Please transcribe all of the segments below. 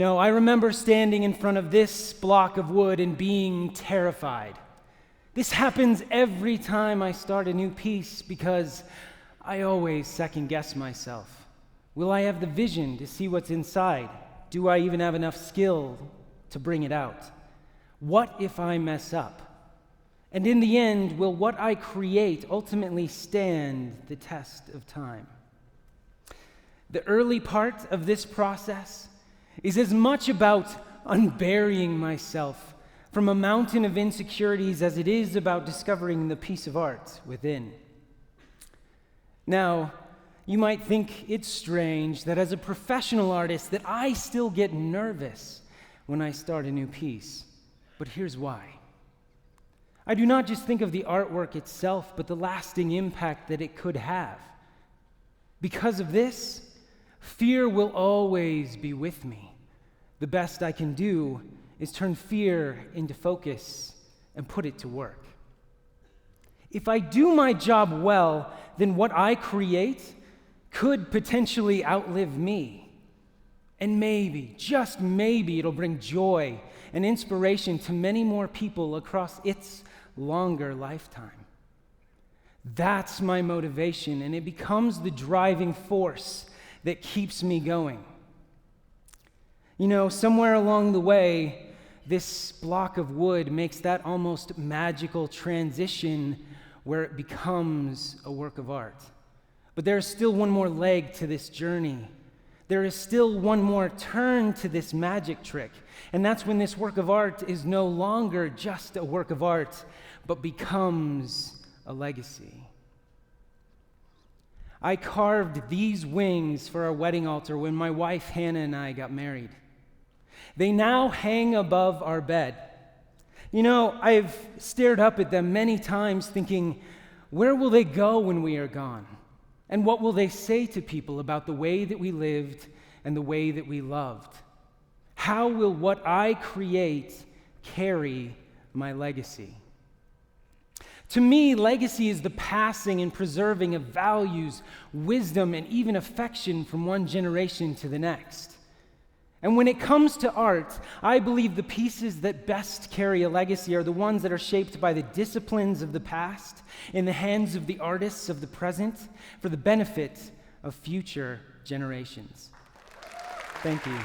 I remember standing in front of this block of wood and being terrified. This happens every time I start a new piece because I always second-guess myself. Will I have the vision to see what's inside? Do I even have enough skill to bring it out? What if I mess up? And in the end, will what I create ultimately stand the test of time? The early part of this process is as much about unburying myself from a mountain of insecurities as it is about discovering the piece of art within. Now, you might think it's strange that as a professional artist that I still get nervous when I start a new piece, but here's why. I do not just think of the artwork itself, but the lasting impact that it could have. Because of this, fear will always be with me. The best I can do is turn fear into focus and put it to work. If I do my job well, then what I create could potentially outlive me. And maybe, just maybe, it'll bring joy and inspiration to many more people across its longer lifetime. That's my motivation, and it becomes the driving force that keeps me going. Somewhere along the way, this block of wood makes that almost magical transition where it becomes a work of art. But there is still one more leg to this journey. There is still one more turn to this magic trick, and that's when this work of art is no longer just a work of art, but becomes a legacy. I carved these wings for our wedding altar when my wife Hannah and I got married. They now hang above our bed. I've stared up at them many times thinking, where will they go when we are gone? And what will they say to people about the way that we lived and the way that we loved? How will what I create carry my legacy? To me, legacy is the passing and preserving of values, wisdom, and even affection from one generation to the next. And when it comes to art, I believe the pieces that best carry a legacy are the ones that are shaped by the disciplines of the past in the hands of the artists of the present for the benefit of future generations. Thank you.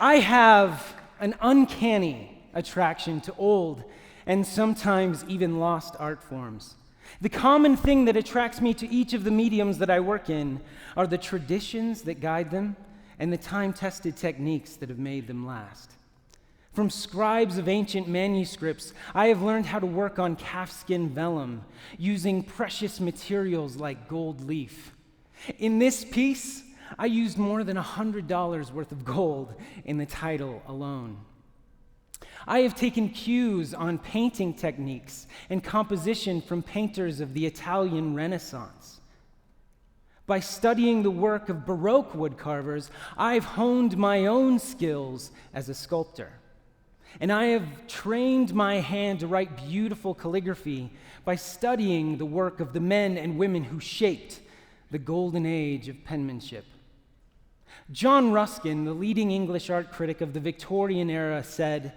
I have an uncanny attraction to old and sometimes even lost art forms. The common thing that attracts me to each of the mediums that I work in are the traditions that guide them and the time-tested techniques that have made them last. From scribes of ancient manuscripts, I have learned how to work on calfskin vellum using precious materials like gold leaf. In this piece, I used more than $100 worth of gold in the title alone. I have taken cues on painting techniques and composition from painters of the Italian Renaissance. By studying the work of Baroque woodcarvers, I've honed my own skills as a sculptor. And I have trained my hand to write beautiful calligraphy by studying the work of the men and women who shaped the golden age of penmanship. John Ruskin, the leading English art critic of the Victorian era, said,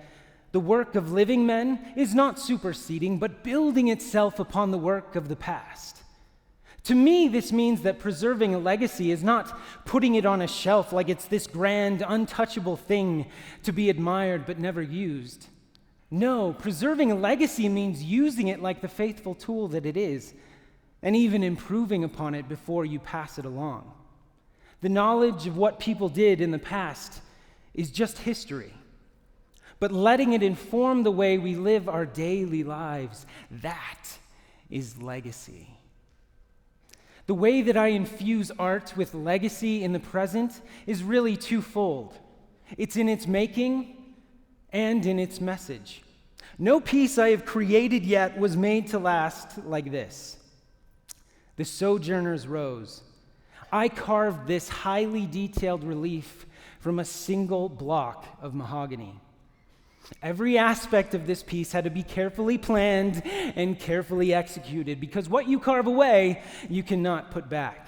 "The work of living men is not superseding, but building itself upon the work of the past." To me, this means that preserving a legacy is not putting it on a shelf like it's this grand, untouchable thing to be admired but never used. No, preserving a legacy means using it like the faithful tool that it is, and even improving upon it before you pass it along. The knowledge of what people did in the past is just history. But letting it inform the way we live our daily lives, that is legacy. The way that I infuse art with legacy in the present is really twofold. It's in its making and in its message. No piece I have created yet was made to last like this. The Sojourner's Rose. I carved this highly detailed relief from a single block of mahogany. Every aspect of this piece had to be carefully planned and carefully executed, because what you carve away, you cannot put back.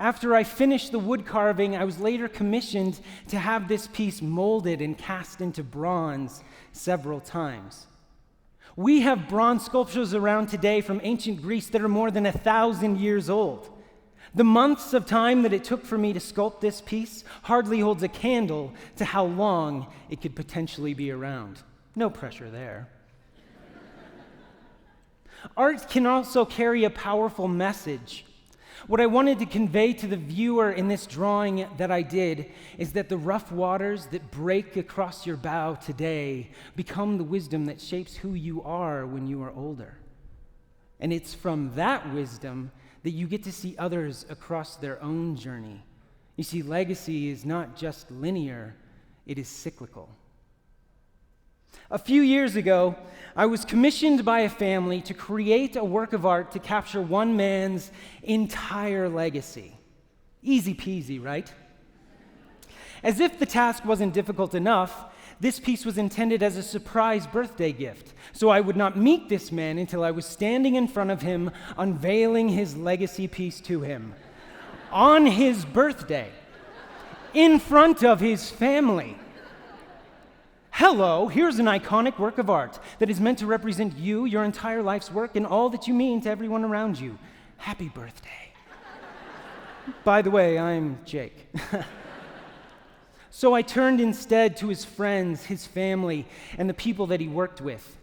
After I finished the wood carving, I was later commissioned to have this piece molded and cast into bronze several times. We have bronze sculptures around today from ancient Greece that are more than 1,000 years old. The months of time that it took for me to sculpt this piece hardly holds a candle to how long it could potentially be around. No pressure there. Art can also carry a powerful message. What I wanted to convey to the viewer in this drawing that I did is that the rough waters that break across your bow today become the wisdom that shapes who you are when you are older. And it's from that wisdom that you get to see others across their own journey. You see, legacy is not just linear, it is cyclical. A few years ago, I was commissioned by a family to create a work of art to capture one man's entire legacy. Easy peasy, right? As if the task wasn't difficult enough, this piece was intended as a surprise birthday gift, so I would not meet this man until I was standing in front of him, unveiling his legacy piece to him. On his birthday, in front of his family. Hello, here's an iconic work of art that is meant to represent you, your entire life's work, and all that you mean to everyone around you. Happy birthday. By the way, I'm Jake. So I turned instead to his friends, his family, and the people that he worked with.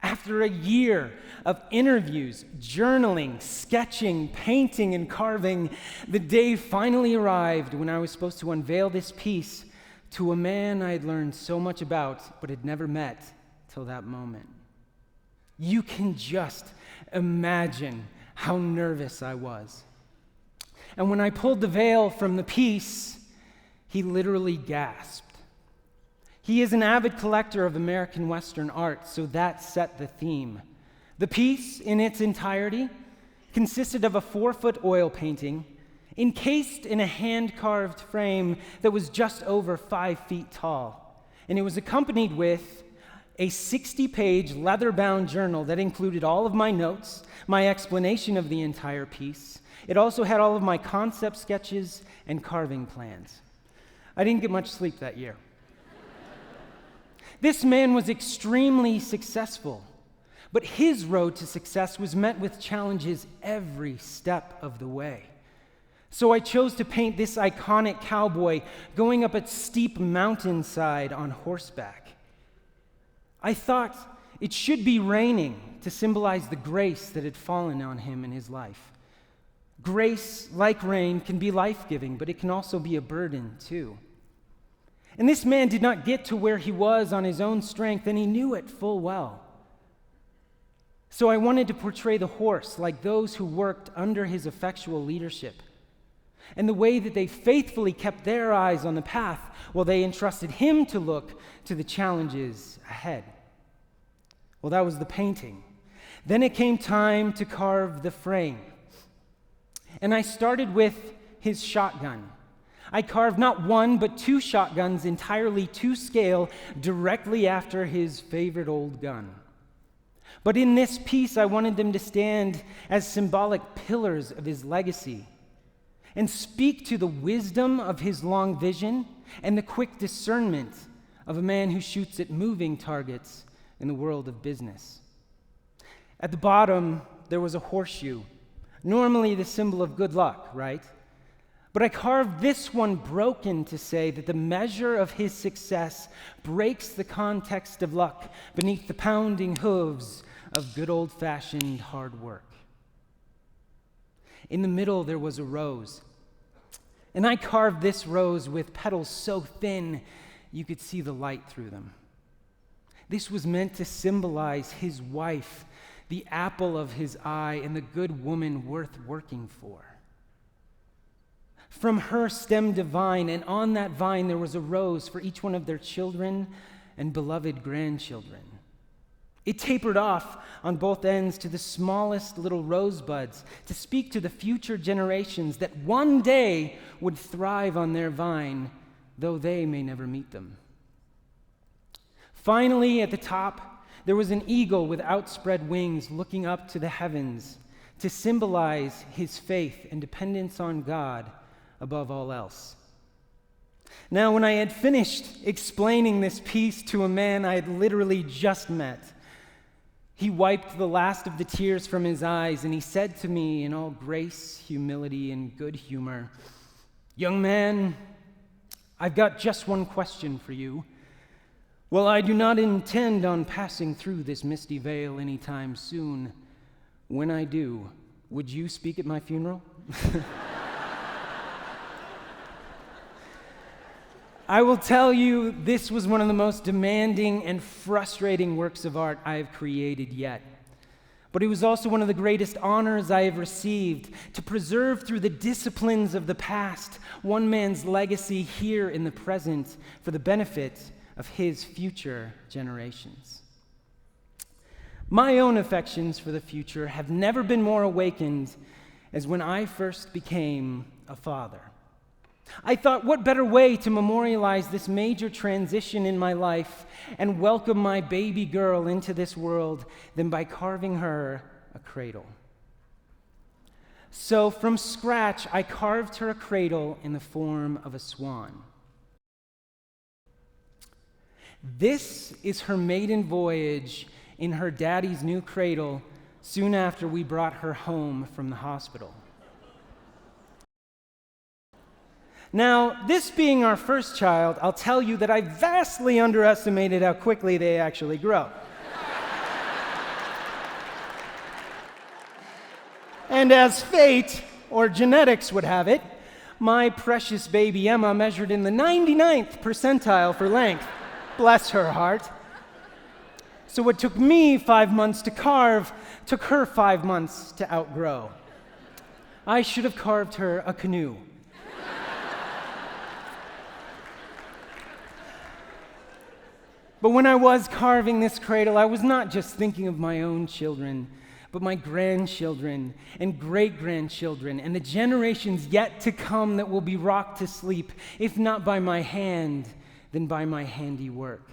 After a year of interviews, journaling, sketching, painting, and carving, the day finally arrived when I was supposed to unveil this piece to a man I had learned so much about but had never met till that moment. You can just imagine how nervous I was. And when I pulled the veil from the piece, he literally gasped. He is an avid collector of American Western art, so that set the theme. The piece, in its entirety, consisted of a 4-foot oil painting encased in a hand-carved frame that was just over 5 feet tall. And it was accompanied with a 60-page leather-bound journal that included all of my notes, my explanation of the entire piece. It also had all of my concept sketches and carving plans. I didn't get much sleep that year. This man was extremely successful, but his road to success was met with challenges every step of the way. So I chose to paint this iconic cowboy going up a steep mountainside on horseback. I thought it should be raining to symbolize the grace that had fallen on him in his life. Grace, like rain, can be life-giving, but it can also be a burden too. And this man did not get to where he was on his own strength, and he knew it full well. So I wanted to portray the horse like those who worked under his effectual leadership, and the way that they faithfully kept their eyes on the path while they entrusted him to look to the challenges ahead. Well, that was the painting. Then it came time to carve the frame. And I started with his shotgun. I carved not one, but 2 shotguns entirely to scale directly after his favorite old gun. But in this piece, I wanted them to stand as symbolic pillars of his legacy and speak to the wisdom of his long vision and the quick discernment of a man who shoots at moving targets in the world of business. At the bottom, there was a horseshoe, normally the symbol of good luck, right? But I carved this one broken to say that the measure of his success breaks the context of luck beneath the pounding hooves of good old-fashioned hard work. In the middle, there was a rose. And I carved this rose with petals so thin you could see the light through them. This was meant to symbolize his wife, the apple of his eye, and the good woman worth working for. From her stemmed a vine, and on that vine there was a rose for each one of their children and beloved grandchildren. It tapered off on both ends to the smallest little rosebuds to speak to the future generations that one day would thrive on their vine, though they may never meet them. Finally, at the top, there was an eagle with outspread wings looking up to the heavens to symbolize his faith and dependence on God above all else. Now, when I had finished explaining this piece to a man I had literally just met, he wiped the last of the tears from his eyes, and he said to me in all grace, humility, and good humor, "Young man, I've got just one question for you. Well, I do not intend on passing through this misty veil anytime soon. When I do, would you speak at my funeral?" I will tell you, this was one of the most demanding and frustrating works of art I have created yet. But it was also one of the greatest honors I have received, to preserve through the disciplines of the past one man's legacy here in the present for the benefit of his future generations. My own affections for the future have never been more awakened as when I first became a father. I thought, what better way to memorialize this major transition in my life and welcome my baby girl into this world than by carving her a cradle. So from scratch, I carved her a cradle in the form of a swan. This is her maiden voyage in her daddy's new cradle soon after we brought her home from the hospital. Now, this being our first child, I'll tell you that I vastly underestimated how quickly they actually grow. And as fate, or genetics would have it, my precious baby Emma measured in the 99th percentile for length. Bless her heart. So what took me 5 months to carve took her 5 months to outgrow. I should have carved her a canoe. But when I was carving this cradle, I was not just thinking of my own children, but my grandchildren and great-grandchildren and the generations yet to come that will be rocked to sleep, if not by my hand, then by my handiwork.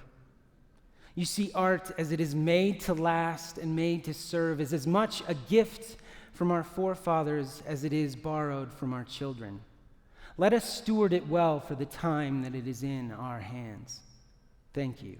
You see, art, as it is made to last and made to serve, is as much a gift from our forefathers as it is borrowed from our children. Let us steward it well for the time that it is in our hands. Thank you.